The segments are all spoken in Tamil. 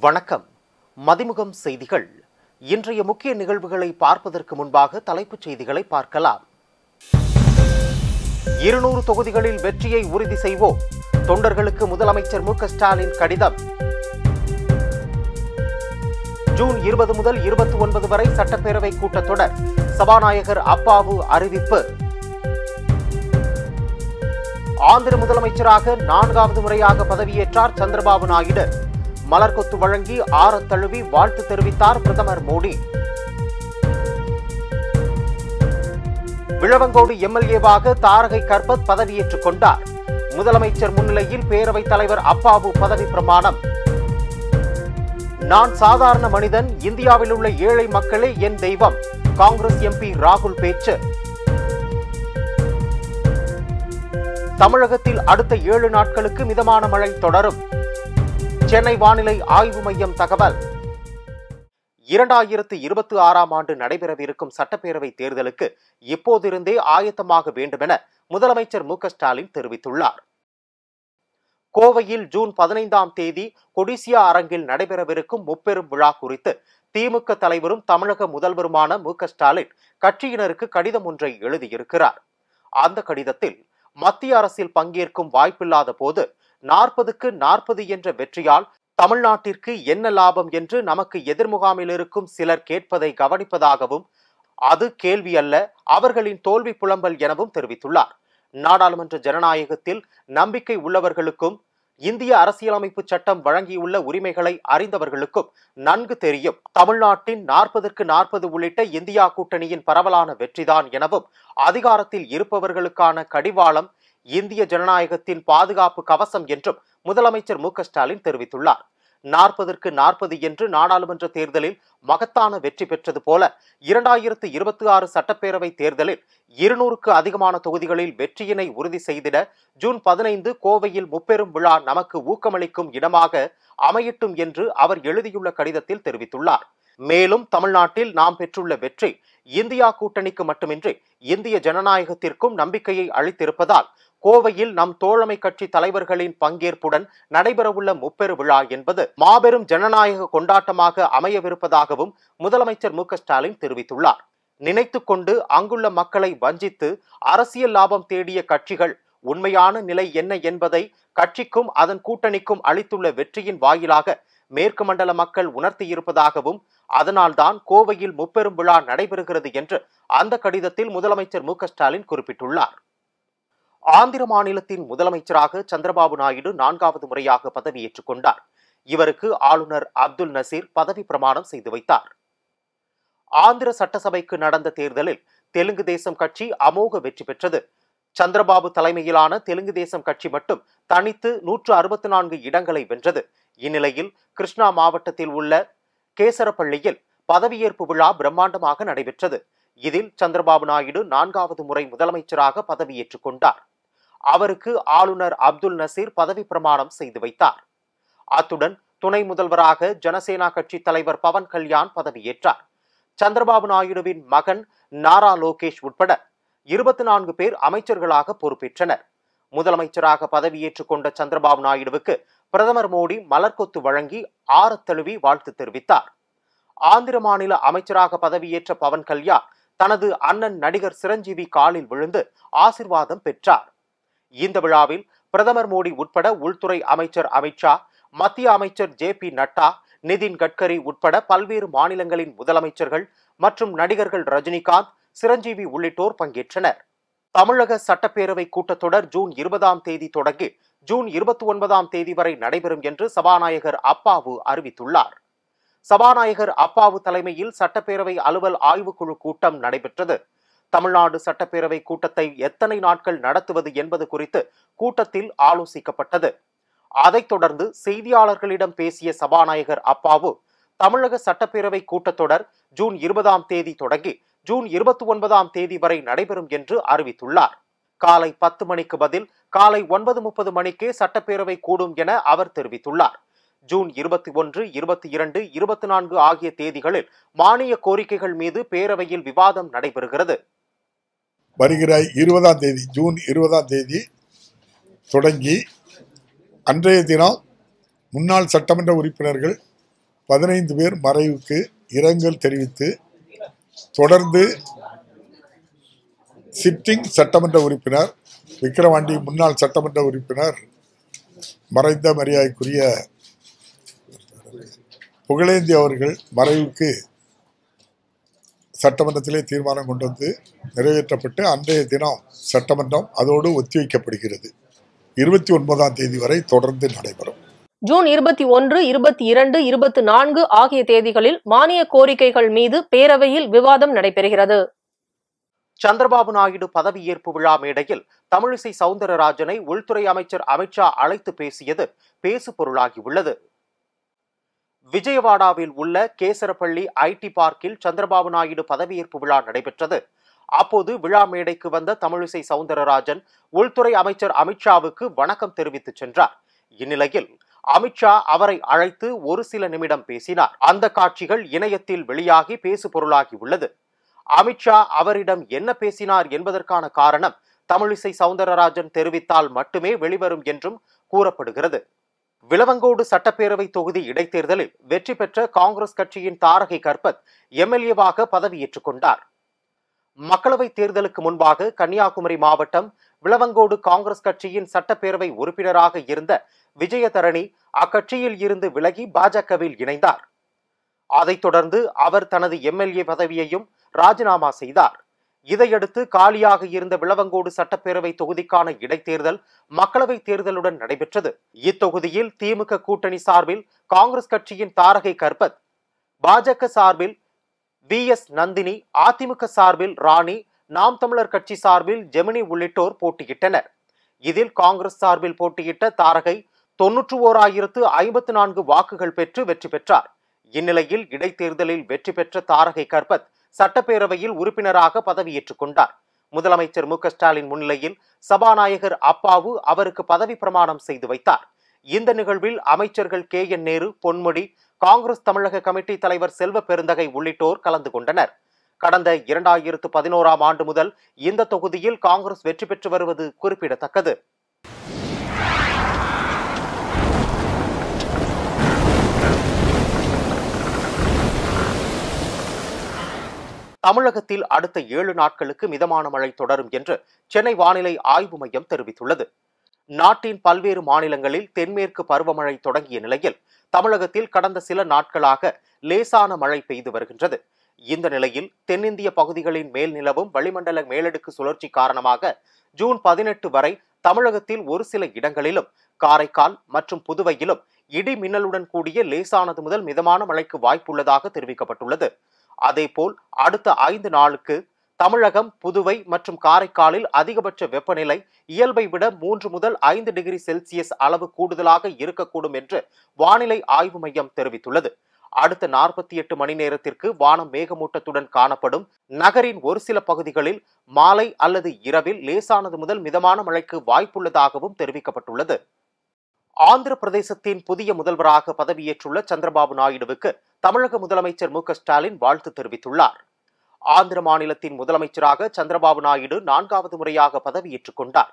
வணக்கம். மதிமுகம் செய்திகள். இன்றைய முக்கிய நிகழ்வுகளை பார்ப்பதற்கு முன்பாக தலைப்புச் செய்திகளை பார்க்கலாம். 200 தொகுதிகளில் வெற்றியை உறுதி செய்வோம். தொண்டர்களுக்கு முதலமைச்சர் மு க ஸ்டாலின் கடிதம். ஜூன் 20 முதல் 29 வரை சட்டப்பேரவை கூட்டத்தொடர். சபாநாயகர் அப்பாவு அறிவிப்பு. ஆந்திர முதலமைச்சராக 4வது முறையாக பதவியேற்றார் சந்திரபாபு நாயுடு. மலர்கொத்து வழங்கி ஆரத் தழுவி வாழ்த்து தெரிவித்தார் பிரதமர் மோடி. விளவங்கோடு எம்எல்ஏவாக தாரகை கர்பத் பதவியேற்றுக் கொண்டார். முதலமைச்சர் முன்னிலையில் பேரவைத் தலைவர் அப்பாவு பதவி பிரமாணம். நான் சாதாரண மனிதன், இந்தியாவில் உள்ள ஏழை மக்களே என் தெய்வம். காங்கிரஸ் எம்பி ராகுல் பேச்சு. தமிழகத்தில் அடுத்த 7 நாட்களுக்கு மிதமான மழை தொடரும். சென்னை வானிலை ஆய்வு மையம் தகவல். 2026ஆம் ஆண்டு நடைபெறவிருக்கும் சட்டப்பேரவை தேர்தலுக்கு இப்போதிருந்தே ஆயத்தமாக வேண்டும் என முதலமைச்சர் மு க ஸ்டாலின் தெரிவித்துள்ளார். கோவையில் ஜூன் 15ஆம் தேதி கொடிசியா அரங்கில் நடைபெறவிருக்கும் முப்பெரும் விழா குறித்து திமுக தலைவரும் தமிழக முதல்வருமான மு க ஸ்டாலின் கட்சியினருக்கு கடிதம் ஒன்றை எழுதியிருக்கிறார். அந்த கடிதத்தில் மத்திய அரசில் பங்கேற்கும் வாய்ப்பில்லாத போது 40க்கு 40 என்ற வெற்றியால் தமிழ்நாட்டிற்கு என்ன லாபம் என்று நமக்கு எதிர்முகாமில் இருக்கும் சிலர் கேட்பதை கவனிப்பதாகவும், அது கேள்வி அல்ல, அவர்களின் தோல்வி புலம்பல் எனவும் தெரிவித்துள்ளார். நாடாளுமன்ற ஜனநாயகத்தில் நம்பிக்கை உள்ளவர்களுக்கும் இந்திய அரசியலமைப்பு சட்டம் வழங்கியுள்ள உரிமைகளை அறிந்தவர்களுக்கும் நன்கு தெரியும். தமிழ்நாட்டின் 40க்கு 40 உள்ளிட்ட இந்தியா கூட்டணியின் பரவலான வெற்றிதான் எனவும், அதிகாரத்தில் இருப்பவர்களுக்கான கடிவாளம் இந்திய ஜனநாயகத்தின் பாதுகாப்பு கவசம் என்றும் முதலமைச்சர் மு க ஸ்டாலின் தெரிவித்துள்ளார். 40க்கு 40 என்று நாடாளுமன்ற தேர்தலில் மகத்தான வெற்றி பெற்றது போல 2026 சட்டப்பேரவை தேர்தலில் 200க்கு அதிகமான தொகுதிகளில் வெற்றியினை உறுதி செய்திட ஜூன் 15 கோவையில் முப்பெரும் விழா நமக்கு ஊக்கமளிக்கும் இடமாக அமையட்டும் என்று அவர் எழுதியுள்ள கடிதத்தில் தெரிவித்துள்ளார். மேலும் தமிழ்நாட்டில் நாம் பெற்றுள்ள வெற்றி இந்தியா கூட்டணிக்கு மட்டுமின்றி இந்திய ஜனநாயகத்திற்கும் நம்பிக்கையை அளித்திருப்பதால் கோவையில் நம் தோழமை கட்சி தலைவர்களின் பங்கேற்புடன் நடைபெறவுள்ள முப்பெரு விழா என்பது மாபெரும் ஜனநாயக கொண்டாட்டமாக அமையவிருப்பதாகவும் முதலமைச்சர் மு க ஸ்டாலின் தெரிவித்துள்ளார். நினைத்துக் கொண்டு அங்குள்ள மக்களை வஞ்சித்து அரசியல் லாபம் தேடிய கட்சிகள் உண்மையான நிலை என்ன என்பதை கட்சிக்கும் அதன் கூட்டணிக்கும் அளித்துள்ள வெற்றியின் வாயிலாக மேற்கு மண்டல மக்கள் உணர்த்தியிருப்பதாகவும், அதனால்தான் கோவையில் முப்பெரும் விழா நடைபெறுகிறது என்று அந்த கடிதத்தில் முதலமைச்சர் மு க ஸ்டாலின் குறிப்பிட்டுள்ளார். ஆந்திர மாநிலத்தின் முதலமைச்சராக சந்திரபாபு நாயுடு 4வது முறையாக பதவியேற்றுக் கொண்டார். இவருக்கு ஆளுநர் அப்துல் நசீர் பதவி பிரமாணம் செய்து வைத்தார். ஆந்திர சட்டசபைக்கு நடந்த தேர்தலில் தெலுங்கு தேசம் கட்சி அமோக வெற்றி பெற்றது. சந்திரபாபு தலைமையிலான தெலுங்கு தேசம் கட்சி மட்டும் தனித்து 164 இடங்களை வென்றது. இந்நிலையில் கிருஷ்ணா மாவட்டத்தில் உள்ள கேசரப்பள்ளியில் பதவியேற்பு விழா பிரம்மாண்டமாக நடைபெற்றது. இதில் சந்திரபாபு நாயுடு 4வது முறை முதலமைச்சராக பதவியேற்றுக் கொண்டார். அவருக்கு ஆளுநர் அப்துல் நசீர் பதவி பிரமாணம் செய்து வைத்தார். அத்துடன் துணை முதல்வராக ஜனசேனா கட்சி தலைவர் பவன் கல்யாண் பதவியேற்றார். சந்திரபாபு நாயுடுவின் மகன் நாரா லோகேஷ் உட்பட 24 பேர் அமைச்சர்களாக பொறுப்பேற்றனர். முதலமைச்சராக பதவியேற்றுக் கொண்ட சந்திரபாபு நாயுடுவுக்கு பிரதமர் மோடி மலர்கொத்து வழங்கி ஆரத் தழுவி வாழ்த்து தெரிவித்தார். ஆந்திர மாநில அமைச்சராக பதவியேற்ற பவன் கல்யாண் தனது அண்ணன் நடிகர் சிரஞ்சீவி காலில் விழுந்து ஆசிர்வாதம் பெற்றார். இந்த விழாவில் பிரதமர் மோடி உட்பட உள்துறை அமைச்சர் அமித்ஷா, மத்திய அமைச்சர் ஜே.பி. நட்டா, நிதின் கட்கரி உட்பட பல்வேறு மாநிலங்களின் முதலமைச்சர்கள் மற்றும் நடிகர்கள் ரஜினிகாந்த், சிரஞ்சீவி உள்ளிட்டோர் பங்கேற்றனர். தமிழக சட்டப்பேரவை கூட்டத்தொடர் ஜூன் 20ஆம் தேதி தொடங்கி ஜூன் 29ஆம் தேதி வரை நடைபெறும் என்று சபாநாயகர் அப்பாவு அறிவித்துள்ளார். சபாநாயகர் அப்பாவு தலைமையில் சட்டப்பேரவை அலுவல் ஆய்வுக்குழு கூட்டம் நடைபெற்றது. தமிழ்நாடு சட்டப்பேரவை கூட்டத்தை எத்தனை நாட்கள் நடத்துவது என்பது குறித்து கூட்டத்தில் ஆலோசிக்கப்பட்டது. அதைத் தொடர்ந்து செய்தியாளர்களிடம் பேசிய சபாநாயகர் அப்பாவு, தமிழக சட்டப்பேரவை கூட்டத்தொடர் ஜூன் 20ஆம் தேதி தொடங்கி ஜூன் 29ஆம் தேதி வரை நடைபெறும் என்று அறிவித்துள்ளார். காலை 10 மணிக்கு பதில் காலை 9:30 மணிக்கே சட்டப்பேரவை கூடும் என அவர் தெரிவித்துள்ளார். ஜூன் 21, 22, 24 ஆகிய தேதிகளில் மானிய கோரிக்கைகள் மீது பேரவையில் விவாதம் நடைபெறுகிறது. வருகிற 20ஆம் தேதி ஜூன் 20ஆம் தேதி தொடங்கி அன்றைய தினம் முன்னாள் சட்டமன்ற உறுப்பினர்கள் 15 பேர் மறைவுக்கு இரங்கல் தெரிவித்து தொடர்ந்து சிட்டிங் சட்டமன்ற உறுப்பினர் விக்கிரவாண்டி முன்னாள் சட்டமன்ற உறுப்பினர் மறைந்த மரியாதைக்குரிய புகழேந்தி அவர்கள் மறைவுக்கு சட்டமன்றத்திலே தீர்மானம் கொண்டு வந்து நிறைவேற்றப்பட்டு அன்றைய தினம் சட்டமன்றம் அதோடு ஒத்திவைக்கப்படுகிறது. 29ஆம் தேதி வரை தொடர்ந்து நடைபெறும். ஜூன் 21, 22, 24 ஆகிய தேதிகளில் மானிய கோரிக்கைகள் மீது பேரவையில் விவாதம் நடைபெறுகிறது. சந்திரபாபு நாயுடு பதவியேற்பு விழா மேடையில் தமிழிசை சவுந்தரராஜனை உள்துறை அமைச்சர் அமித்ஷா அழைத்து பேசியது பேசு பொருளாகியுள்ளது. விஜயவாடாவில் உள்ள கேசரப்பள்ளி ஐடி பார்க்கில் சந்திரபாபு நாயுடு பதவியேற்பு விழா நடைபெற்றது. அப்போது விழா மேடைக்கு வந்த தமிழிசை சவுந்தரராஜன் உள்துறை அமைச்சர் அமித்ஷாவுக்கு வணக்கம் தெரிவித்து சென்றார். இந்நிலையில் அமித்ஷா அவரை அழைத்து ஒரு சில நிமிடம் பேசினார். அந்த காட்சிகள் இணையத்தில் வெளியாகி பேசு பொருளாகி உள்ளது. அமித்ஷா அவரிடம் என்ன பேசினார் என்பதற்கான காரணம் தமிழிசை சவுந்தரராஜன் தெரிவித்தால் மட்டுமே வெளிவரும் என்றும் கூறப்படுகிறது. விளவங்கோடு சட்டப்பேரவை தொகுதி இடைத்தேர்தலில் வெற்றி பெற்ற காங்கிரஸ் கட்சியின் தாரகை கர்பத் எம்எல்ஏவாக பதவியேற்றுக் கொண்டார். மக்களவைத் தேர்தலுக்கு முன்பாக கன்னியாகுமரி மாவட்டம் விளவங்கோடு காங்கிரஸ் கட்சியின் சட்டப்பேரவை உறுப்பினராக இருந்த விஜயதரணி அக்கட்சியில் இருந்து விலகி பாஜகவில் இணைந்தார். அதைத் தொடர்ந்து அவர் தனது எம்எல்ஏ பதவியையும் ராஜினாமா செய்தார். இதையடுத்து காலியாக இருந்த விளவங்கோடு சட்டப்பேரவை தொகுதிக்கான இடைத்தேர்தல் மக்களவைத் தேர்தலுடன் நடைபெற்றது. இத்தொகுதியில் திமுக கூட்டணி சார்பில் காங்கிரஸ் கட்சியின் தாரகை கர்பத், பாஜக சார்பில் VS நந்தினி, அதிமுக சார்பில் ராணி, நாம் தமிழர் கட்சி சார்பில் ஜெமினி உள்ளிட்டோர் போட்டியிட்டனர். இதில் காங்கிரஸ் சார்பில் போட்டியிட்ட தாரகை 91,054 வாக்குகள் பெற்று வெற்றி பெற்றார். இந்நிலையில் இடைத்தேர்தலில் வெற்றி பெற்ற தாரகை கர்பத் சட்டப்பேரவையில் உறுப்பினராக பதவியேற்றுக் கொண்டார். முதலமைச்சர் மு.க.ஸ்டாலின் முன்னிலையில் சபாநாயகர் அப்பாவு அவருக்கு பதவி பிரமாணம் செய்து வைத்தார். இந்த நிகழ்வில் அமைச்சர்கள் KN நேரு, பொன்முடி, காங்கிரஸ் தமிழக கமிட்டி தலைவர் செல்வ பெருந்தகை உள்ளிட்டோர் கலந்து கொண்டனர். கடந்த 2011ஆம் ஆண்டு முதல் இந்த தொகுதியில் காங்கிரஸ் வெற்றி பெற்று வருவது குறிப்பிடத்தக்கது. தமிழகத்தில் அடுத்த 7 நாட்களுக்கு மிதமான மழை தொடரும் என்று சென்னை வானிலை ஆய்வு மையம் தெரிவித்துள்ளது. நாட்டின் பல்வேறு மாநிலங்களில் தென்மேற்கு பருவமழை தொடங்கிய நிலையில் தமிழகத்தில் கடந்த சில நாட்களாக லேசான மழை பெய்து வருகின்றது. இந்த நிலையில் தென்னிந்திய பகுதிகளின் மேல் நிலவும் வளிமண்டல மேலடுக்கு சுழற்சி காரணமாக ஜூன் 18 வரை தமிழகத்தில் ஒரு சில இடங்களிலும், காரைக்கால் மற்றும் புதுவையிலும் இடி மின்னலுடன் கூடிய லேசானது முதல் மிதமான மழைக்கு வாய்ப்புள்ளதாக தெரிவிக்கப்பட்டுள்ளது. அதேபோல் அடுத்த 5 நாளுக்கு தமிழகம், புதுவை மற்றும் காரைக்காலில் அதிகபட்ச வெப்பநிலை இயல்பை விட 3 முதல் 5 டிகிரி செல்சியஸ் அளவு கூடுதலாக இருக்கக்கூடும் என்று வானிலை ஆய்வு மையம் தெரிவித்துள்ளது. அடுத்த 48 மணி நேரத்திற்கு வானம் மேகமூட்டத்துடன் காணப்படும். நகரின் ஒரு சில பகுதிகளில் மாலை அல்லது இரவில் லேசானது முதல் மிதமான மழைக்கு வாய்ப்புள்ளதாகவும் தெரிவிக்கப்பட்டுள்ளது. ஆந்திர பிரதேசத்தின் புதிய முதல்வராக பதவியேற்றுள்ள சந்திரபாபு நாயுடுவுக்கு தமிழக முதலமைச்சர் மு.க.ஸ்டாலின் வாழ்த்து தெரிவித்துள்ளார். ஆந்திர மாநிலத்தின் முதலமைச்சராக சந்திரபாபு நாயுடு 4வது முறையாக பதவியேற்றுக் கொண்டார்.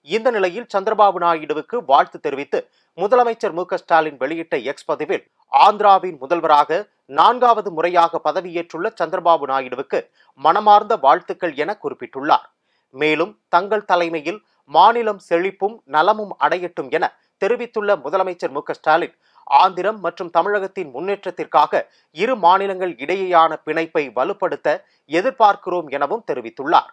இந்த நிலையில் சந்திரபாபு நாயுடுவுக்கு வாழ்த்து தெரிவித்து முதலமைச்சர் மு.க.ஸ்டாலின் வெளியிட்ட எக்ஸ் பதிவில், ஆந்திராவின் முதல்வராக 4வது முறையாக பதவியேற்றுள்ள சந்திரபாபு நாயுடுவுக்கு மனமார்ந்த வாழ்த்துக்கள் என குறிப்பிட்டுள்ளார். மேலும் தங்கள் தலைமையில் மாநிலம் செழிப்பும் நலமும் அடையட்டும் என தெரிவித்துள்ள முதலமைச்சர் மு.க.ஸ்டாலின், ஆந்திரம் மற்றும் தமிழகத்தின் முன்னேற்றத்திற்காக இரு மாநிலங்கள் இடையேயான பிணைப்பை வலுப்படுத்த எதிர்பார்க்கிறோம் எனவும் தெரிவித்துள்ளார்.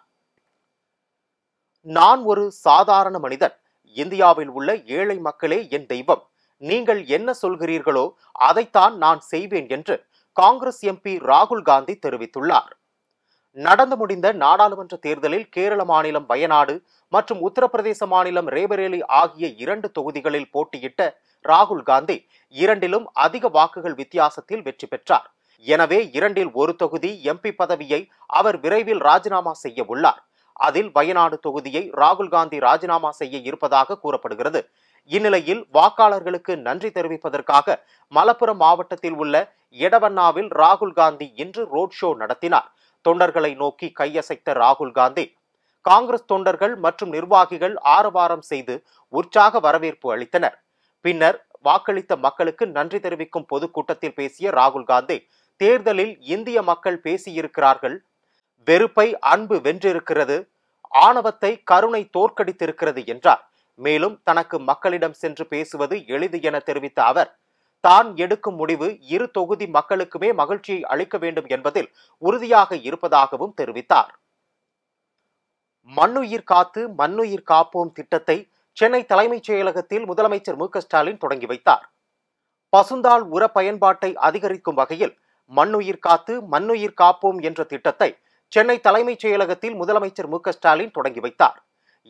நான் ஒரு சாதாரண மனிதன். இந்தியாவில் உள்ள ஏழை மக்களே என் தெய்வம். நீங்கள் என்ன சொல்கிறீர்களோ அதைத்தான் நான் செய்வேன் என்று காங்கிரஸ் MP ராகுல் காந்தி தெரிவித்துள்ளார். நடந்து முடிந்த நாடாளுமன்ற தேர்தலில் கேரள மாநிலம் வயநாடு மற்றும் உத்தரப்பிரதேச மாநிலம் ரேபரேலி ஆகிய 2 தொகுதிகளில் போட்டியிட்ட ராகுல் காந்தி 2லும் அதிக வாக்குகள் வித்தியாசத்தில் வெற்றி பெற்றார். எனவே 2இல் ஒரு தொகுதி MP பதவியை அவர் விரைவில் ராஜினாமா செய்ய உள்ளார். அதில் வயநாடு தொகுதியை ராகுல் காந்தி ராஜினாமா செய்ய இருப்பதாக கூறப்படுகிறது. இந்நிலையில் வாக்காளர்களுக்கு நன்றி தெரிவிப்பதற்காக மலப்புரம் மாவட்டத்தில் உள்ள எடவண்ணாவில் ராகுல் காந்தி இன்று ரோட் ஷோ நடத்தினார். தொண்டர்களை நோக்கி கையசைத்த ராகுல் காந்தி காங்கிரஸ் தொண்டர்கள் மற்றும் நிர்வாகிகள் ஆரவாரம் செய்து உற்சாக வரவேற்பு அளித்தனர். பின்னர் வாக்களித்த மக்களுக்கு நன்றி தெரிவிக்கும் பொதுக்கூட்டத்தில் பேசிய ராகுல் காந்தி, தேர்தலில் இந்திய மக்கள் பேசியிருக்கிறார்கள், வெறுப்பை அன்பு வென்றிருக்கிறது, ஆணவத்தை கருணை தோற்கடித்திருக்கிறது என்றார். மேலும் தனக்கு மக்களிடம் சென்று பேசுவது எளிது என தெரிவித்த அவர், தான் எடுக்கும் முடிவு இரு தொகுதி மக்களுக்குமே மகிழ்ச்சியை அளிக்க வேண்டும் என்பதில் உறுதியாக இருப்பதாகவும் தெரிவித்தார். மண்ணுயிர் காத்து மண்ணுயிர் காப்போம் திட்டத்தை சென்னை தலைமைச் செயலகத்தில் முதலமைச்சர் மு க ஸ்டாலின் தொடங்கி வைத்தார். பசுந்தாள் உர பயன்பாட்டை அதிகரிக்கும் வகையில் மண்ணுயிர் காத்து மண்ணுயிர் காப்போம் என்ற திட்டத்தை சென்னை தலைமைச் செயலகத்தில் முதலமைச்சர் மு க ஸ்டாலின் தொடங்கி வைத்தார்.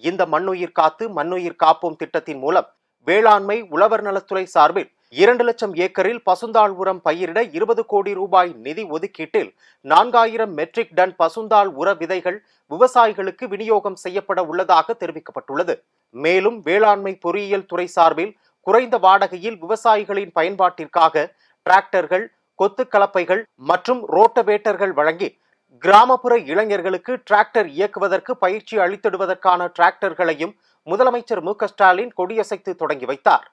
இந்த மண்ணுயிர் காத்து மண்ணுயிர் காப்போம் திட்டத்தின் மூலம் வேளாண்மை உழவர் நலத்துறை சார்பில் 2 லட்சம் ஏக்கரில் பசுந்தாள் உரம் பயிரிட 20 கோடி ரூபாய் நிதி ஒதுக்கீட்டில் 4000 மெட்ரிக் டன் பசுந்தாள் உர விதைகள் விவசாயிகளுக்கு விநியோகம் செய்யப்பட உள்ளதாக தெரிவிக்கப்பட்டுள்ளது. மேலும் வேளாண்மை பொறியியல் துறை சார்பில் குறைந்த வாடகையில் விவசாயிகளின் பயன்பாட்டிற்காக டிராக்டர்கள், கொத்து கலப்பைகள் மற்றும் ரோட்டவேட்டர்கள் வழங்கி கிராமப்புற இளைஞர்களுக்கு டிராக்டர் இயக்குவதற்கு பயிற்சி அளித்திடுவதற்கான டிராக்டர்களையும் முதலமைச்சர் மு க ஸ்டாலின் கொடியசைத்து தொடங்கி வைத்தார்.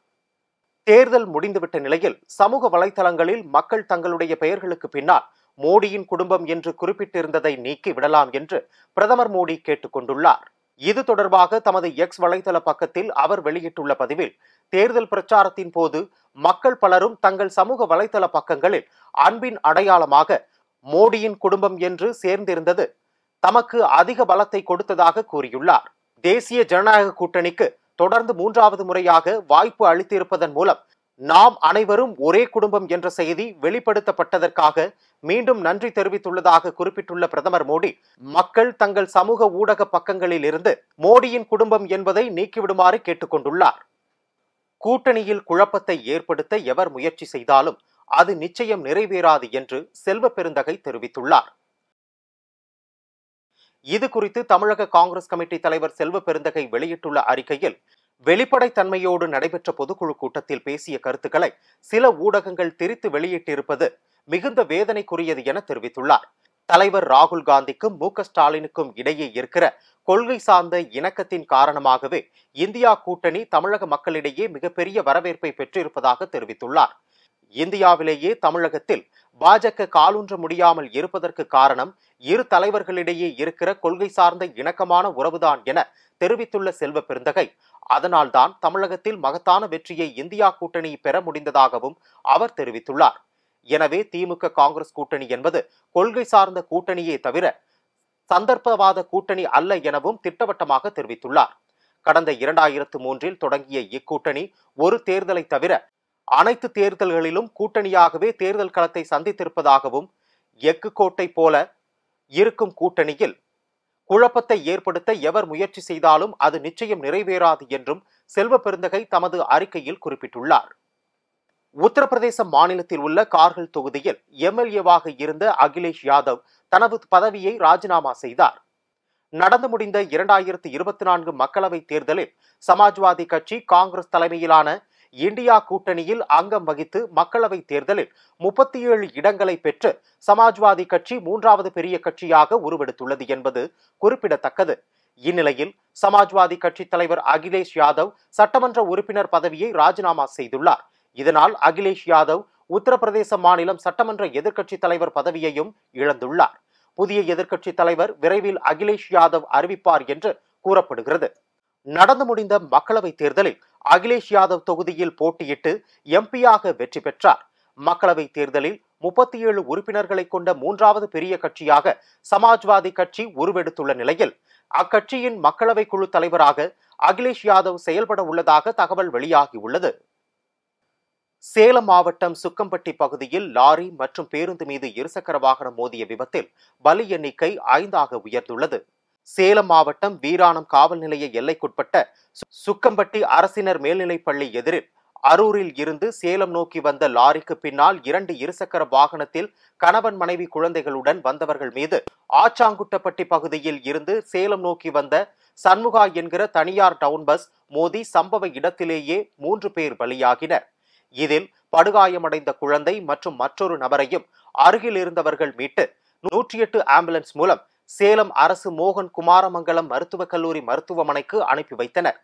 தேர்தல் முடிந்துவிட்ட நிலையில் சமூக வலைதளங்களில் மக்கள் தங்களுடைய பெயர்களுக்கு பின்னால் மோடியின் குடும்பம் என்று குறிப்பிட்டிருந்ததை நீக்கி விடலாம் என்று பிரதமர் மோடி கேட்டுக் கொண்டுள்ளார். இது தொடர்பாக தமது எக்ஸ் வலைதள பக்கத்தில் அவர் வெளியிட்டுள்ள பதிவில், தேர்தல் பிரச்சாரத்தின் போது மக்கள் பலரும் தங்கள் சமூக வலைதள பக்கங்களில் அன்பின் அடையாளமாக மோடியின் குடும்பம் என்று சேர்ந்திருந்தது தமக்கு அதிக பலத்தை கொடுத்ததாக கூறியுள்ளார். தேசிய ஜனநாயக கூட்டணிக்கு தொடர்ந்து 3வது முறையாக வாய்ப்பு அளித்திருப்பதன் மூலம் நாம் அனைவரும் ஒரே குடும்பம் என்ற செய்தி வெளிப்படுத்தப்பட்டதற்காக மீண்டும் நன்றி தெரிவித்துள்ளதாக குறிப்பிட்டுள்ள பிரதமர் மோடி, மக்கள் தங்கள் சமூக ஊடக பக்கங்களில் இருந்து மோடியின் குடும்பம் என்பதை நீக்கிவிடுமாறு கேட்டுக்கொண்டுள்ளார். கூட்டணியில் குழப்பத்தை ஏற்படுத்த எவர் முயற்சி செய்தாலும் அது நிச்சயம் நிறைவேறாது என்று செல்வ பெருந்தகை தெரிவித்துள்ளார். இது குறித்து தமிழக காங்கிரஸ் கமிட்டி தலைவர் செல்வ பெருந்தகை வெளியிட்டுள்ள அறிக்கையில், வெளிப்படைத்தன்மையோடு நடைபெற்ற பொதுக்குழு கூட்டத்தில் பேசிய கருத்துக்களை சில ஊடகங்கள் திரித்து வெளியிட்டிருப்பது மிகுந்த வேதனைக்குரியது என தெரிவித்துள்ளார். தலைவர் ராகுல் காந்திக்கும் மு க ஸ்டாலினுக்கும் இடையே இருக்கிற கொள்கை சார்ந்த இணக்கத்தின் காரணமாகவே இந்தியா கூட்டணி தமிழக மக்களிடையே மிகப்பெரிய வரவேற்பை பெற்றிருப்பதாக தெரிவித்துள்ளார். இந்தியாவிலேயே தமிழகத்தில் பாஜக காலூன்ற முடியாமல் இருப்பதற்கு காரணம் இரு தலைவர்களிடையே இருக்கிற கொள்கை சார்ந்த இணக்கமான உறவுதான் என தெரிவித்துள்ள செல்வ பெருந்தகை, அதனால்தான் தமிழகத்தில் மகத்தான வெற்றியை இந்தியா கூட்டணி பெற முடிந்ததாகவும் அவர் தெரிவித்துள்ளார். எனவே திமுக காங்கிரஸ் கூட்டணி என்பது கொள்கை சார்ந்த கூட்டணியே தவிர சந்தர்ப்பவாத கூட்டணி அல்ல எனவும் திட்டவட்டமாக தெரிவித்துள்ளார். கடந்த 2003 தொடங்கிய இக்கூட்டணி ஒரு தேர்தலை தவிர அனைத்து தேர்தல்களிலும் கூட்டணியாகவே தேர்தல் களத்தை சந்தித்திருப்பதாகவும், எஃகு கோட்டை போல இருக்கும் கூட்டணியில் குழப்பத்தை ஏற்படுத்த எவர் முயற்சி செய்தாலும் அது நிச்சயம் நிறைவேறாது என்றும் செல்வ பெருந்தகை தமது அறிக்கையில் குறிப்பிட்டுள்ளார். உத்தரப்பிரதேச மாநிலத்தில் உள்ள கார்கில் தொகுதியில் எம்எல்ஏவாக இருந்த அகிலேஷ் யாதவ் தனது பதவியை ராஜினாமா செய்தார். நடந்து முடிந்த 2024 மக்களவை தேர்தலில் சமாஜ்வாதி கட்சி காங்கிரஸ் தலைமையிலான இந்தியா கூட்டணியில் அங்கம் வகித்து மக்களவை தேர்தலில் 37 இடங்களை பெற்று சமாஜ்வாதி கட்சி 3வது பெரிய கட்சியாக உருவெடுத்துள்ளது என்பது குறிப்பிடத்தக்கது. இந்நிலையில் சமாஜ்வாதி கட்சி தலைவர் அகிலேஷ் யாதவ் சட்டமன்ற உறுப்பினர் பதவியை ராஜினாமா செய்துள்ளார். இதனால் அகிலேஷ் யாதவ் உத்தரப்பிரதேச மாநிலம் சட்டமன்ற எதிர்க்கட்சி தலைவர் பதவியையும் இழந்துள்ளார். புதிய எதிர்க்கட்சி தலைவர் விரைவில் அகிலேஷ் யாதவ் அறிவிப்பார் என்று கூறப்படுகிறது. நடந்து முடிந்த மக்களவை தேர்தலில் அகிலேஷ் யாதவ் தொகுதியில் போட்டியிட்டு எம்பியாக வெற்றி பெற்றார். மக்களவை தேர்தலில் 37 உறுப்பினர்களை கொண்ட 3வது பெரிய கட்சியாக சமாஜ்வாதி கட்சி உருவெடுத்துள்ள நிலையில் அக்கட்சியின் மக்களவை குழு தலைவராக அகிலேஷ் யாதவ் செயல்பட உள்ளதாக தகவல் வெளியாகியுள்ளது. சேலம் மாவட்டம் சுக்கம்பட்டி பகுதியில் லாரி மற்றும் பேருந்து மீது இருசக்கர வாகனம் மோதிய விபத்தில் பலி எண்ணிக்கை 5ஆக உயர்ந்துள்ளது. சேலம் மாவட்டம் வீராணம் காவல் நிலைய எல்லைக்குட்பட்ட சுக்கம்பட்டி அரசினர் மேல்நிலைப்பள்ளி எதிரில் அரூரில் இருந்து சேலம் நோக்கி வந்த லாரிக்கு பின்னால் 2 இருசக்கர வாகனத்தில் கணவன் மனைவி குழந்தைகளுடன் வந்தவர்கள் மீது ஆச்சாங்குட்டப்பட்டி பகுதியில் இருந்து சேலம் நோக்கி வந்த சண்முகா என்கிற தனியார் டவுன் பஸ் மோதி சம்பவ இடத்திலேயே 3 பேர் பலியாகினர். இதில் படுகாயமடைந்த குழந்தை மற்றும் மற்றொரு நபரையும் அருகில் இருந்தவர்கள் மீட்டு 108 ஆம்புலன்ஸ் மூலம் சேலம் அரசு மோகன் குமாரமங்கலம் மருத்துவக் கல்லூரி மருத்துவமனைக்கு அனுப்பி வைத்தனர்.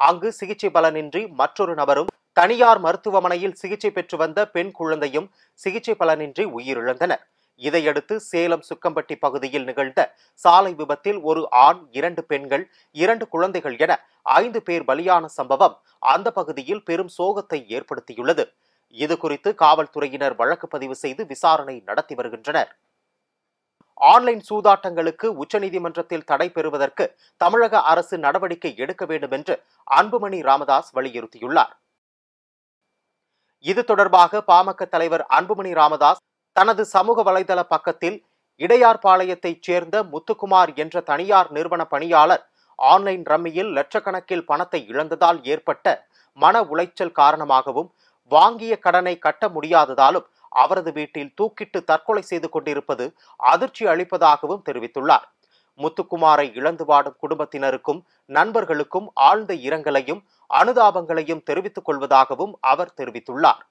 அங்கு சிகிச்சை பலனின்றி மற்றொரு நபரும், தனியார் மருத்துவமனையில் சிகிச்சை பெற்று வந்த பெண் குழந்தையும் சிகிச்சை பலனின்றி உயிரிழந்தனர். இதையடுத்து சேலம் சுக்கம்பட்டி பகுதியில் நிகழ்ந்த சாலை விபத்தில் ஒரு ஆண், 2 பெண்கள், 2 குழந்தைகள் என 5 பேர் பலியான சம்பவம் அந்த பகுதியில் பெரும் சோகத்தை ஏற்படுத்தியுள்ளது. இதுகுறித்து காவல்துறையினர் வழக்கு பதிவு செய்து விசாரணை நடத்தி வருகின்றனர். ஆன்லைன் சூதாட்டங்களுக்கு உச்சநீதிமன்றத்தில் தடை பெறுவதற்கு தமிழக அரசு நடவடிக்கை எடுக்க வேண்டும் என்று அன்புமணி ராமதாஸ் வலியுறுத்தியுள்ளார். இது தொடர்பாக பாமக தலைவர் அன்புமணி ராமதாஸ் தனது சமூக வலைதள பக்கத்தில், இடையார்பாளையத்தைச் சேர்ந்த முத்துக்குமார் என்ற தனியார் நிறுவன பணியாளர் ஆன்லைன் ரம்மியில் லட்சக்கணக்கில் பணத்தை இழந்ததால் ஏற்பட்ட மன உளைச்சல் காரணமாகவும், வாங்கிய கடனை கட்ட முடியாததாலும் அவரது வீட்டில் தூக்கிட்டு தற்கொலை செய்து கொண்டிருப்பது அதிர்ச்சி அளிப்பதாகவும் தெரிவித்துள்ளார். முத்துக்குமாரை இழந்து வாடும் குடும்பத்தினருக்கும் நண்பர்களுக்கும் ஆழ்ந்த இரங்கலையும் அனுதாபங்களையும் தெரிவித்துக் கொள்வதாகவும் அவர் தெரிவித்துள்ளார்.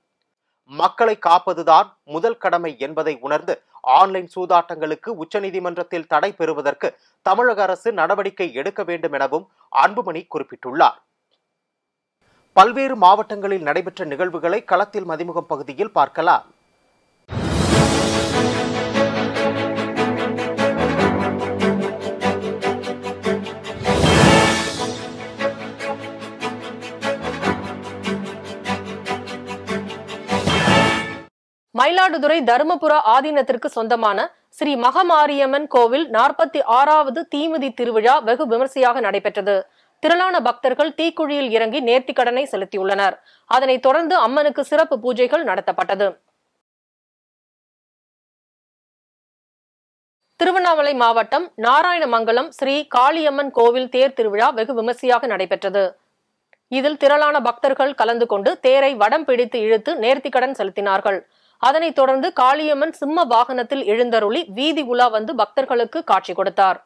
மக்களை காப்பதுதான் முதல் கடமை என்பதை உணர்ந்து ஆன்லைன் சூதாட்டங்களுக்கு உச்சநீதிமன்றத்தில் தடை பெறுவதற்கு தமிழக அரசு நடவடிக்கை எடுக்க வேண்டும் எனவும் அன்புமணி குறிப்பிட்டுள்ளார். பல்வேறு மாவட்டங்களில் நடைபெற்ற நிகழ்வுகளை களத்தில் மதிமுகம் பகுதியில் பார்க்கலாம். மயிலாடுதுறை தருமபுர ஆதீனத்திற்கு சொந்தமான ஸ்ரீ மகமாரியம்மன் கோவில் 46வது தீமிதி திருவிழா வெகு விமர்சையாக நடைபெற்றது. திரளான பக்தர்கள் தீக்குழியில் இறங்கி நேர்த்திக்கடனை செலுத்தியுள்ளனர். அதனைத் தொடர்ந்து அம்மனுக்கு சிறப்பு பூஜைகள் நடத்தப்பட்டது. திருவண்ணாமலை மாவட்டம் நாராயணமங்கலம் ஸ்ரீ காளியம்மன் கோவில் தேர் திருவிழா வெகு விமர்சையாக நடைபெற்றது. இதில் திரளான பக்தர்கள் கலந்து கொண்டு தேரை வடம் பிடித்து இழுத்து நேர்த்திக்கடன் செலுத்தினார்கள். அதனைத் தொடர்ந்து காளியம்மன் சிம்ம வாகனத்தில் எழுந்தருளி வீதி உலா வந்து பக்தர்களுக்கு காட்சி கொடுத்தார்.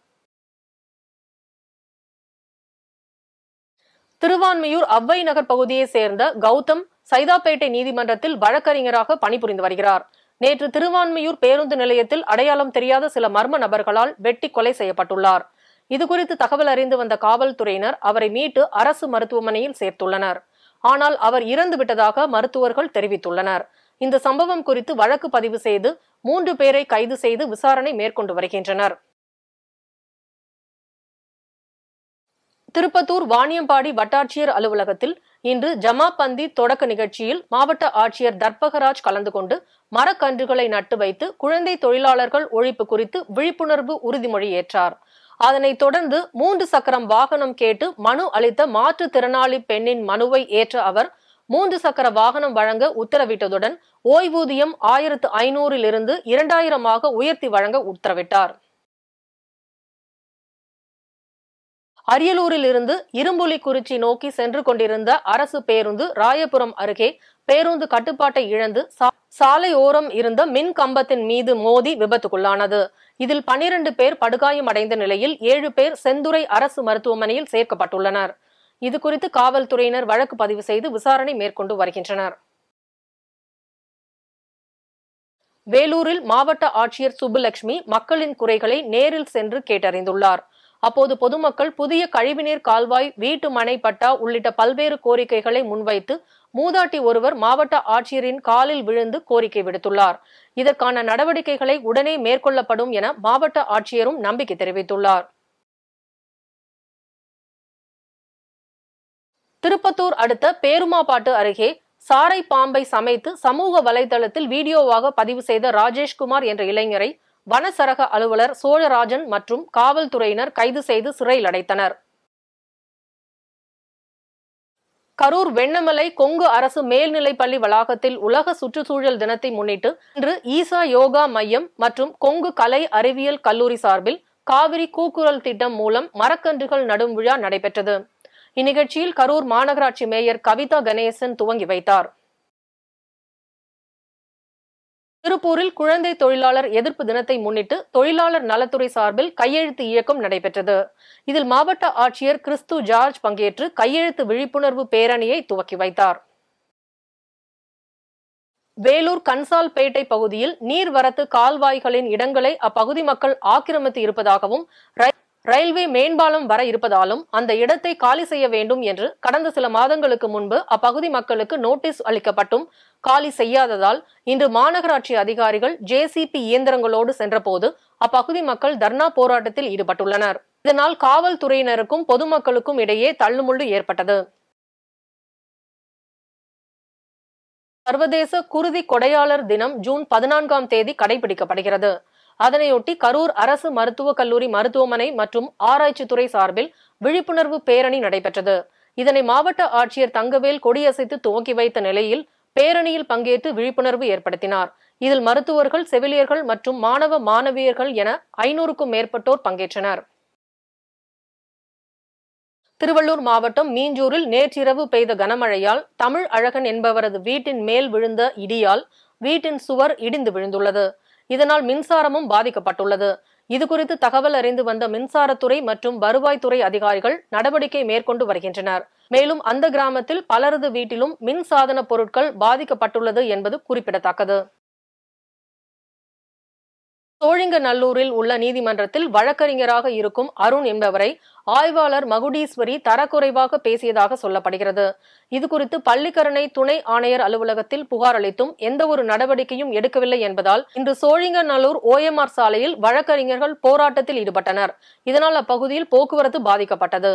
திருவான்மியூர் அவ்வை நகர் பகுதியை சேர்ந்த கௌதம் சைதாப்பேட்டை நீதிமன்றத்தில் வழக்கறிஞராக பணிபுரிந்து வருகிறார். நேற்று திருவான்மியூர் பேருந்து நிலையத்தில் அடையாளம் தெரியாத சில மர்ம நபர்களால் வெட்டி கொலை செய்யப்பட்டுள்ளார். இதுகுறித்து தகவல் அறிந்து வந்த காவல்துறையினர் அவரை மீட்டு அரசு மருத்துவமனையில் சேர்த்துள்ளனர். ஆனால் அவர் இறந்து விட்டதாக மருத்துவர்கள் தெரிவித்துள்ளனர். இந்த சம்பவம் குறித்து வழக்கு பதிவு செய்து 3 பேரை கைது செய்து விசாரணை மேற்கொண்டு வருகின்றனர். திருப்பத்தூர் வாணியம்பாடி வட்டாட்சியர் அலுவலகத்தில் இன்று ஜமாபந்தி தொடக்க நிகழ்ச்சியில் மாவட்ட ஆட்சியர் தர்பகராஜ் கலந்து கொண்டு மரக்கன்றுகளை நட்டு வைத்து குழந்தை தொழிலாளர்கள் ஒழிப்பு குறித்து விழிப்புணர்வு உறுதிமொழி ஏற்றார். அதனைத் தொடர்ந்து 3 சக்கரம் வாகனம் கேட்டு மனு அளித்த மாற்றுத்திறனாளி பெண்ணின் மனுவை ஏற்ற அவர் 3 சக்கர வாகனம் வழங்க உத்தரவிட்டதுடன் ஓய்வூதியம் 1500 2000 உயர்த்தி வழங்க உத்தரவிட்டார். அரியலூரில் இருந்து இரும்புலிக்குறிச்சி நோக்கி சென்று கொண்டிருந்த அரசு பேருந்து ராயபுரம் அருகே பேருந்து கட்டுப்பாட்டை இழந்து சாலை ஓரம் இருந்த மின் கம்பத்தின் மீது மோதி விபத்துக்குள்ளானது. இதில் 12 பேர் படுகாயமடைந்த நிலையில் 7 பேர் செந்துறை அரசு மருத்துவமனையில் சேர்க்கப்பட்டுள்ளனர். இதுகுறித்து காவல்துறையினர் வழக்கு பதிவு செய்து விசாரணை மேற்கொண்டு வருகின்றனர். வேலூரில் மாவட்ட ஆட்சியர் சுப்புலட்சுமி மக்களின் குறைகளை நேரில் சென்று கேட்டறிந்துள்ளார். அப்போது பொதுமக்கள் புதிய கழிவுநீர் கால்வாய், வீட்டு மனை பட்டா உள்ளிட்ட பல்வேறு கோரிக்கைகளை முன்வைத்து மூதாட்டி ஒருவர் மாவட்ட ஆட்சியரின் காலில் விழுந்து கோரிக்கை விடுத்துள்ளார். இதற்கான நடவடிக்கைகளை உடனே மேற்கொள்ளப்படும் என மாவட்ட ஆட்சியரும் நம்பிக்கை தெரிவித்துள்ளார். திருப்பத்தூர் அடுத்த பேருமாபாட்டு அருகே சாரை பாம்பை சமைத்து சமூக வலைதளத்தில் வீடியோவாக பதிவு செய்த ராஜேஷ்குமார் என்ற இளைஞரை வனசரக அலுவலர் சோழராஜன் மற்றும் காவல்துறையினர் கைது செய்து சிறையில் அடைத்தனர். கரூர் வெண்ணமலை கொங்கு அரசு மேல்நிலைப்பள்ளி வளாகத்தில் உலக சுற்றுச்சூழல் தினத்தை முன்னிட்டு இன்று ஈசா யோகா மையம் மற்றும் கொங்கு கலை அறிவியல் கல்லூரி சார்பில் காவிரி கூக்குரல் திட்டம் மூலம் மரக்கன்றுகள் நடும் விழா நடைபெற்றது. இந்நிகழ்ச்சியில் கரூர் மாநகராட்சி மேயர் கவிதா கணேசன் துவங்கி வைத்தார். திருப்பூரில் குழந்தை தொழிலாளர் எதிர்ப்பு தினத்தை முன்னிட்டு தொழிலாளர் நலத்துறை சார்பில் கையெழுத்து இயக்கம் நடைபெற்றது. இதில் மாவட்ட ஆட்சியர் கிறிஸ்து ஜார்ஜ் பங்கேற்று கையெழுத்து விழிப்புணர்வு பேரணியை துவக்கி வைத்தார். வேலூர் கன்சால்பேட்டை பகுதியில் நீர்வரத்து கால்வாய்களின் இடங்களை அப்பகுதி மக்கள் ஆக்கிரமித்து இருப்பதாகவும் ரயில்வே மேம்பாலம் வர இருப்பதாலும் அந்த இடத்தை காலி செய்ய வேண்டும் என்று கடந்த சில மாதங்களுக்கு முன்பு அப்பகுதி மக்களுக்கு நோட்டீஸ் அளிக்கப்பட்டும் காலி செய்யாததால் இன்று மாநகராட்சி அதிகாரிகள் ஜேசிபி இயந்திரங்களோடு சென்றபோது அப்பகுதி மக்கள் தர்ணா போராட்டத்தில் ஈடுபட்டுள்ளனர். இதனால் காவல்துறையினருக்கும் பொதுமக்களுக்கும் இடையே தள்ளுமுள்ளு ஏற்பட்டது. சர்வதேச குருதி கொடையாளர் தினம் ஜூன் 14ஆம் தேதி கடைபிடிக்கப்படுகிறது. அதனையொட்டி கரூர் அரசு மருத்துவக் கல்லூரி மருத்துவமனை மற்றும் ஆராய்ச்சித்துறை சார்பில் விழிப்புணர்வு பேரணி நடைபெற்றது. இதனை மாவட்ட ஆட்சியர் தங்கவேல் கொடியசைத்து துவக்கி வைத்த நிலையில் பேரணியில் பங்கேற்று விழிப்புணர்வு ஏற்படுத்தினார். இதில் மருத்துவர்கள், செவிலியர்கள் மற்றும் மாணவ மாணவியர்கள் என 500க்கும் மேற்பட்டோர் பங்கேற்றனர். திருவள்ளூர் மாவட்டம் மீஞ்சூரில் நேற்றிரவு பெய்த கனமழையால் தமிழ் அழகன் என்பவரது வீட்டின் மேல் விழுந்த இடியால் வீட்டின் சுவர் இடிந்து விழுந்துள்ளது. இதனால் மின்சாரமும் பாதிக்கப்பட்டுள்ளது. இதுகுறித்து தகவல் அறிந்து வந்த மின்சாரத்துறை மற்றும் வருவாய்த்துறை அதிகாரிகள் நடவடிக்கை மேற்கொண்டு வருகின்றனர். மேலும் அந்த கிராமத்தில் பலரது வீட்டிலும் மின் சாதன பொருட்கள் பாதிக்கப்பட்டுள்ளது என்பது குறிப்பிடத்தக்கது. சோழிங்கநல்லூரில் உள்ள நீதிமன்றத்தில் வழக்கறிஞராக இருக்கும் அருண் என்பவரை ஆய்வாளர் மகுடீஸ்வரி தரக்குறைவாக பேசியதாக சொல்லப்படுகிறது. இதுகுறித்து பள்ளிக்கரணை துணை ஆணையர் அலுவலகத்தில் புகார் அளித்தும் எந்த ஒரு நடவடிக்கையும் எடுக்கவில்லை என்பதால் இன்று சோழிங்கநல்லூர் OMR சாலையில் வழக்கறிஞர்கள் போராட்டத்தில் ஈடுபட்டனர். இதனால் அப்பகுதியில் போக்குவரத்து பாதிக்கப்பட்டது.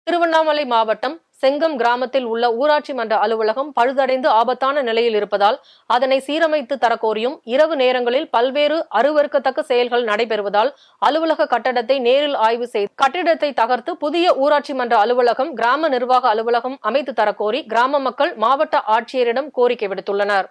திருவண்ணாமலை மாவட்டம் செங்கம் கிராமத்தில் உள்ள ஊராட்சி மன்ற அலுவலகம் பழுதடைந்து ஆபத்தான நிலையில் இருப்பதால் அதனை சீரமைத்து தரக்கோரியும் இரவு நேரங்களில் பல்வேறு அருவருக்கத்தக்க செயல்கள் நடைபெறுவதால் அலுவலக கட்டடத்தை நேரில் ஆய்வு செய்து கட்டிடத்தை தகர்த்து புதிய ஊராட்சி மன்ற அலுவலகம், கிராம நிர்வாக அலுவலகம் அமைத்து தரக்கோரி கிராம மக்கள் மாவட்ட ஆட்சியரிடம் கோரிக்கை விடுத்துள்ளனர்.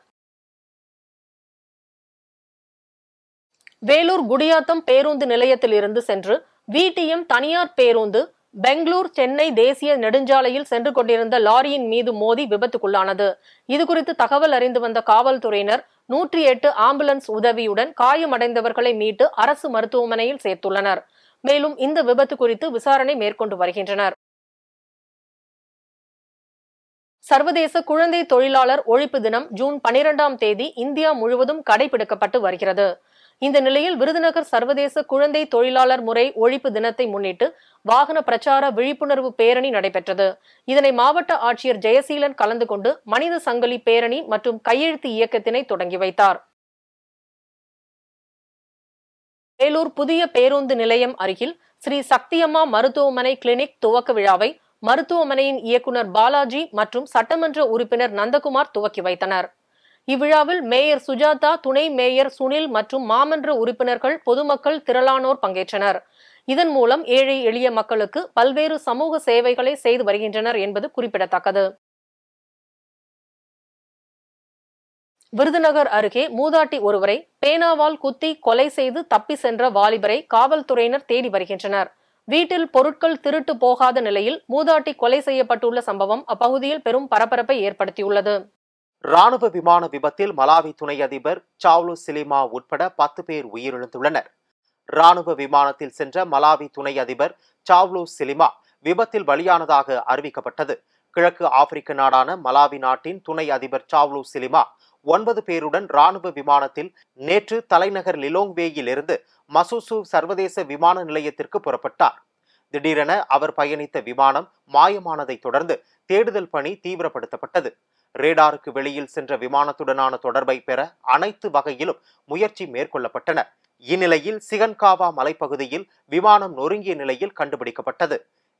வேலூர் குடியாத்தம் பேருந்து நிலையத்தில் இருந்து சென்று VTM தனியார் பேருந்து பெங்களூர் சென்னை தேசிய நெடுஞ்சாலையில் சென்று கொண்டிருந்த லாரியின் மீது மோதி விபத்துக்குள்ளானது. இதுகுறித்து தகவல் அறிந்து வந்த காவல்துறையினர் 108 ஆம்புலன்ஸ் உதவியுடன் காயமடைந்தவர்களை மீட்டு அரசு மருத்துவமனையில் சேர்த்துள்ளனர். மேலும் இந்த விபத்து குறித்து விசாரணை மேற்கொண்டு வருகின்றனர். சர்வதேச குழந்தை தொழிலாளர் ஒழிப்பு தினம் ஜூன் 12ஆம் தேதி இந்தியா முழுவதும் கடைபிடிக்கப்பட்டு வருகிறது. இந்த நிலையில் விருதுநகர் சர்வதேச குழந்தை தொழிலாளர் முறை ஒழிப்பு தினத்தை முன்னிட்டு வாகன பிரச்சார விழிப்புணர்வு பேரணி நடைபெற்றது. இதனை மாவட்ட ஆட்சியர் ஜெயசீலன் கலந்து கொண்டு மனித சங்கிலி பேரணி மற்றும் கையெழுத்து இயக்கத்தினை தொடங்கி வைத்தார். வேலூர் புதிய பேருந்து நிலையம் அருகில் ஸ்ரீ சக்தியம்மா மருத்துவமனை கிளினிக் துவக்க விழாவை மருத்துவமனையின் இயக்குனர் பாலாஜி மற்றும் சட்டமன்ற உறுப்பினர் நந்தகுமார் துவக்கி வைத்தனர். இவ்விழாவில் மேயர் சுஜாதா, துணை மேயர் சுனில் மற்றும் மாமன்ற உறுப்பினர்கள், பொதுமக்கள் திரளானோர் பங்கேற்றனர். இதன் மூலம் ஏழை எளிய மக்களுக்கு பல்வேறு சமூக சேவைகளை செய்து வருகின்றனர் என்பது குறிப்பிடத்தக்கது. விருதுநகர் அருகே மூதாட்டி ஒருவரை பேனாவால் குத்தி கொலை செய்து தப்பி சென்ற வாலிபரை காவல்துறையினர் தேடி வருகின்றனர். வீட்டில் பொருட்கள் திருட்டு போகாத நிலையில் மூதாட்டி கொலை செய்யப்பட்டுள்ள சம்பவம் அப்பகுதியில் பெரும் பரபரப்பை ஏற்படுத்தியுள்ளது. ராணுவ விமான விபத்தில் மலாவி துணை அதிபர் சாவ்லு சிலிமா உட்பட 10 பேர் உயிரிழந்துள்ளனர். ராணுவ விமானத்தில் சென்ற மலாவி துணை அதிபர் சாவ்லு சிலிமா விபத்தில் பலியானதாக அறிவிக்கப்பட்டது. கிழக்கு ஆப்பிரிக்க நாடான மலாவி நாட்டின் துணை அதிபர் சாவ்லு சிலிமா 9 பேருடன் ராணுவ விமானத்தில் நேற்று தலைநகர் லிலோங்வேயில் இருந்து மசூசு சர்வதேச விமான நிலையத்திற்கு புறப்பட்டார். திடீரென அவர் பயணித்த விமானம் மாயமானதை தொடர்ந்து தேடுதல் பணி தீவிரப்படுத்தப்பட்டது. ரேடாருக்கு வெளியில் சென்ற விமானத்துடனான தொடர்பை பெற அனைத்து வகையிலும் முயற்சி மேற்கொள்ளப்பட்டன. இந்நிலையில் சிகன்காவா மலைப்பகுதியில் விமானம் நொறுங்கிய நிலையில் கண்டுபிடிக்கப்பட்டது.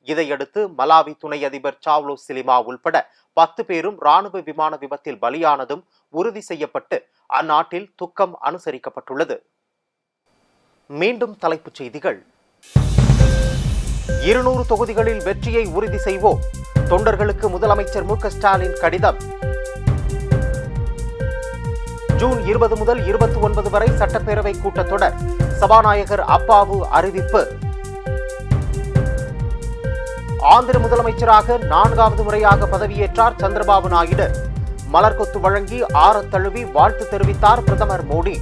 இதையடுத்து மலாவி துணை அதிபர் சாவ்லு சிலிமா உள்பட 10 பேரும் ராணுவ விமான விபத்தில் பலியானதும் உறுதி செய்யப்பட்டு அந்நாட்டில் துக்கம் அனுசரிக்கப்பட்டுள்ளது. மீண்டும் தலைப்புச் செய்திகள். 200 தொகுதிகளில் வெற்றியை உறுதி செய்வோம். தொண்டர்களுக்கு முதலமைச்சர் மு.க. ஸ்டாலின் கடிதம். ஜூன் 20 முதல் 29 வரை சட்டப்பேரவை கூட்டத்தொடர். சபாநாயகர் அப்பாவு அறிவிப்பு. ஆந்திர முதலமைச்சராக 4வது முறையாக பதவியேற்றார் சந்திரபாபு நாயுடு. மலர்கொத்து வழங்கி ஆரத் தழுவி வாழ்த்து தெரிவித்தார் பிரதமர் மோடி.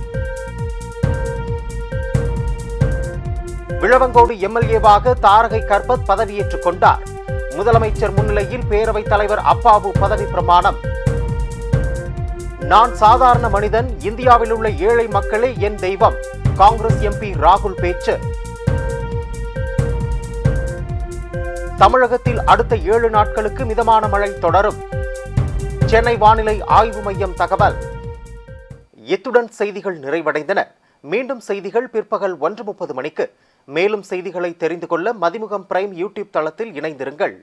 விழவங்கோடு MLA-வாக தாரகை கர்பத் பதவியேற்றுக் கொண்டார். முதலமைச்சர் முன்னிலையில் பேரவைத் தலைவர் அப்பாவு பதவி பிரமாணம். நான் சாதாரண மனிதன், இந்தியாவில் உள்ள ஏழை மக்களே என் தெய்வம். காங்கிரஸ் எம்பி ராகுல் பேச்சு. தமிழகத்தில் அடுத்த 7 நாட்களுக்கு மிதமான மழை தொடரும். சென்னை வானிலை ஆய்வு மையம் தகவல். இத்துடன் செய்திகள் நிறைவடைந்தன. மீண்டும் செய்திகள் பிற்பகல் 1:30 மணிக்கு. மேலும் செய்திகளை தெரிந்து கொள்ள மதிமுகம் பிரைம் யூடியூப் தளத்தில் இணைந்திருங்கள்.